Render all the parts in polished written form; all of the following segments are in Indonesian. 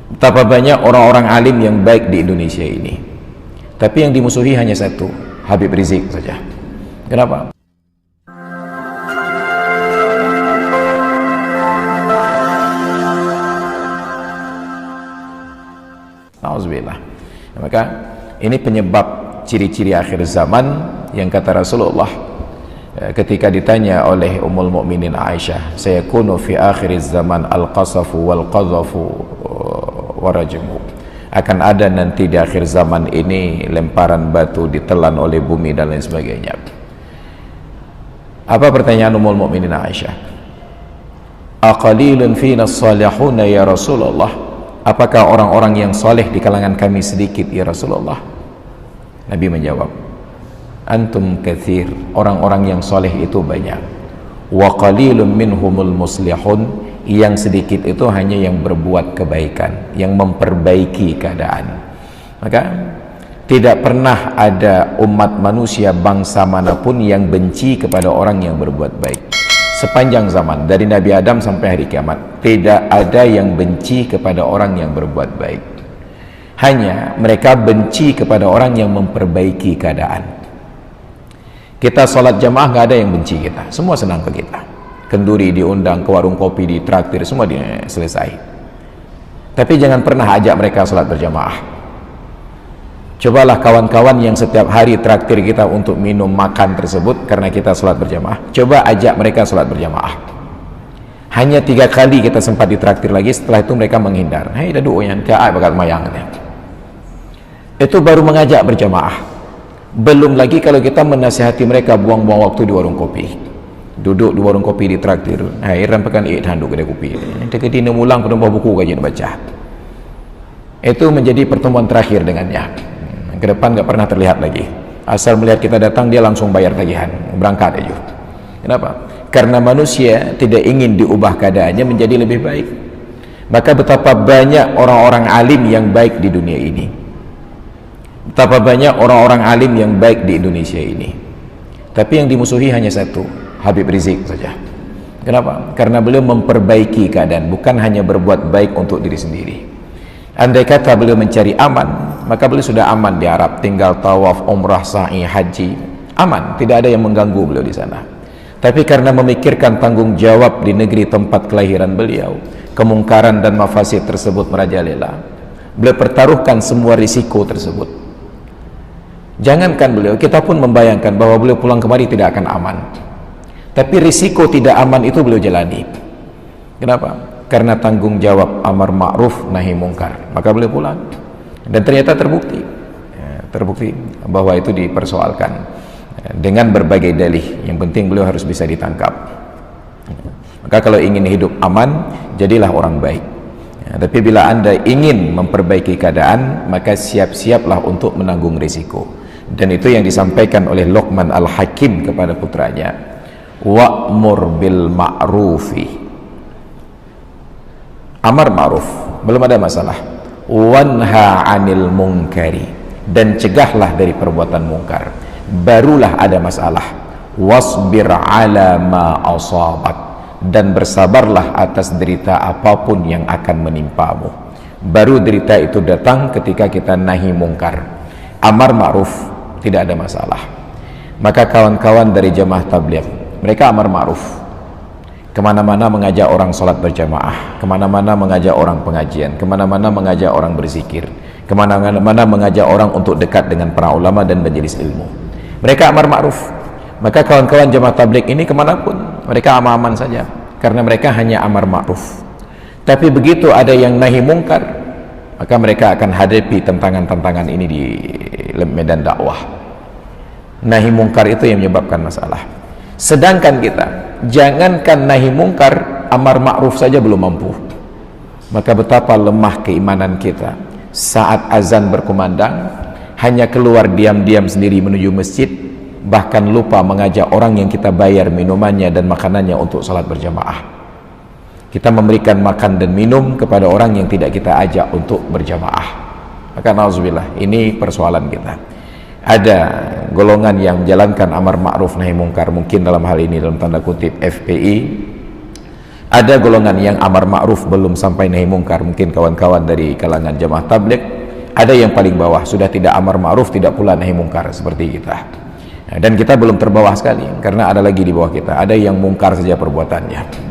Betapa banyak orang-orang alim yang baik di Indonesia ini, tapi yang dimusuhi hanya satu, Habib Rizik saja. Kenapa? Nauzubillah. Maka ini penyebab ciri-ciri akhir zaman yang kata Rasulullah ketika ditanya oleh Ummul Mukminin Aisyah, sayakunu fi akhir zaman al-qasafu wal qadhafu warajmu, akan ada nanti di akhir zaman ini lemparan batu, ditelan oleh bumi dan lain sebagainya. Apa pertanyaan Ummul Mukminin Aisyah? Aqalilun fina salihuna ya Rasulullah, apakah orang-orang yang soleh di kalangan kami sedikit ya Rasulullah? Nabi menjawab, antum kathir, orang-orang yang soleh itu banyak, wa qalilun minhumul muslihun, yang sedikit itu hanya yang berbuat kebaikan, yang memperbaiki keadaan. Maka tidak pernah ada umat manusia bangsa manapun yang benci kepada orang yang berbuat baik. Sepanjang zaman, dari Nabi Adam sampai hari kiamat, tidak ada yang benci kepada orang yang berbuat baik. Hanya mereka benci kepada orang yang memperbaiki keadaan. Kita sholat jamaah nggak ada yang benci kita, semua senang ke kita. Kenduri diundang ke warung kopi, ditraktir, semua selesai. Tapi jangan pernah ajak mereka sholat berjamaah. Cobalah kawan-kawan yang setiap hari traktir kita untuk minum makan tersebut karena kita sholat berjamaah, coba ajak mereka sholat berjamaah. Hanya 3 kali kita sempat ditraktir lagi, setelah itu mereka menghindar. Hei dadu yang kaai bakat mayang. Itu baru mengajak berjamaah. Belum lagi kalau kita menasihati mereka buang-buang waktu di warung kopi, duduk di warung kopi di traktir, rampakan handuk kedai kopi, dekat ini mulang pada buku kajian baca. Itu menjadi pertemuan terakhir dengannya. Ke depan nggak pernah terlihat lagi. Asal melihat kita datang, dia langsung bayar tagihan, berangkat aja. Kenapa? Karena manusia tidak ingin diubah keadaannya menjadi lebih baik. Maka betapa banyak orang-orang alim yang baik di dunia ini, betapa banyak orang-orang alim yang baik di Indonesia ini, tapi yang dimusuhi hanya satu, Habib Rizik saja. Kenapa? Karena beliau memperbaiki keadaan, bukan hanya berbuat baik untuk diri sendiri. Andai kata beliau mencari aman, maka beliau sudah aman di Arab, tinggal tawaf, umrah, sa'i, haji, aman, tidak ada yang mengganggu beliau di sana. Tapi karena memikirkan tanggung jawab di negeri tempat kelahiran beliau, kemungkaran dan mafasid tersebut merajalela, beliau pertaruhkan semua risiko tersebut. Jangankan beliau, kita pun membayangkan bahwa beliau pulang kemari tidak akan aman, tapi risiko tidak aman itu beliau jalani. Kenapa? Karena tanggung jawab amar ma'ruf nahi mungkar, maka beliau pulang. Dan ternyata terbukti bahwa itu dipersoalkan dengan berbagai dalih. Yang penting beliau harus bisa ditangkap. Maka kalau ingin hidup aman, jadilah orang baik. Tapi bila Anda ingin memperbaiki keadaan, maka siap-siaplah untuk menanggung risiko. Dan itu yang disampaikan oleh Luqman Al-Hakim kepada putranya, wa'mur bil ma'rufi, amar ma'ruf, belum ada masalah, wanha 'anil munkari, dan cegahlah dari perbuatan mungkar, barulah ada masalah. Wasbir 'ala ma asabak, dan bersabarlah atas derita apapun yang akan menimpamu. Baru derita itu datang ketika kita nahi mungkar. Amar ma'ruf tidak ada masalah. Maka kawan-kawan dari jamaah tabligh, mereka amar ma'ruf, kemana-mana mengajak orang sholat berjamaah, kemana-mana mengajak orang pengajian, kemana-mana mengajak orang berzikir, kemana-mana mengajak orang untuk dekat dengan para ulama dan majelis ilmu. Mereka amar ma'ruf. Maka kawan-kawan jamaah tabligh ini kemanapun, mereka aman-aman saja, karena mereka hanya amar ma'ruf. Tapi begitu ada yang nahi mungkar, maka mereka akan hadapi tantangan-tantangan ini di medan dakwah. Nahi mungkar itu yang menyebabkan masalah. Sedangkan kita, jangankan nahi mungkar, amar ma'ruf saja belum mampu. Maka betapa lemah keimanan kita. Saat azan berkumandang, hanya keluar diam-diam sendiri menuju masjid, bahkan lupa mengajak orang yang kita bayar minumannya dan makanannya untuk salat berjamaah. Kita memberikan makan dan minum kepada orang yang tidak kita ajak untuk berjamaah. Maka na'udzubillah, ini persoalan kita. Ada golongan yang menjalankan amar ma'ruf nahi mungkar, mungkin dalam hal ini dalam tanda kutip FPI, Ada golongan yang amar ma'ruf belum sampai nahi mungkar, mungkin kawan-kawan dari kalangan jamaah tabligh. Ada yang paling bawah, sudah tidak amar ma'ruf, tidak pula nahi mungkar seperti kita. Dan kita belum terbawah sekali, karena ada lagi di bawah kita, ada yang mungkar saja perbuatannya.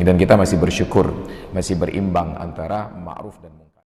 Dan kita masih bersyukur, masih berimbang antara ma'ruf dan mungkar.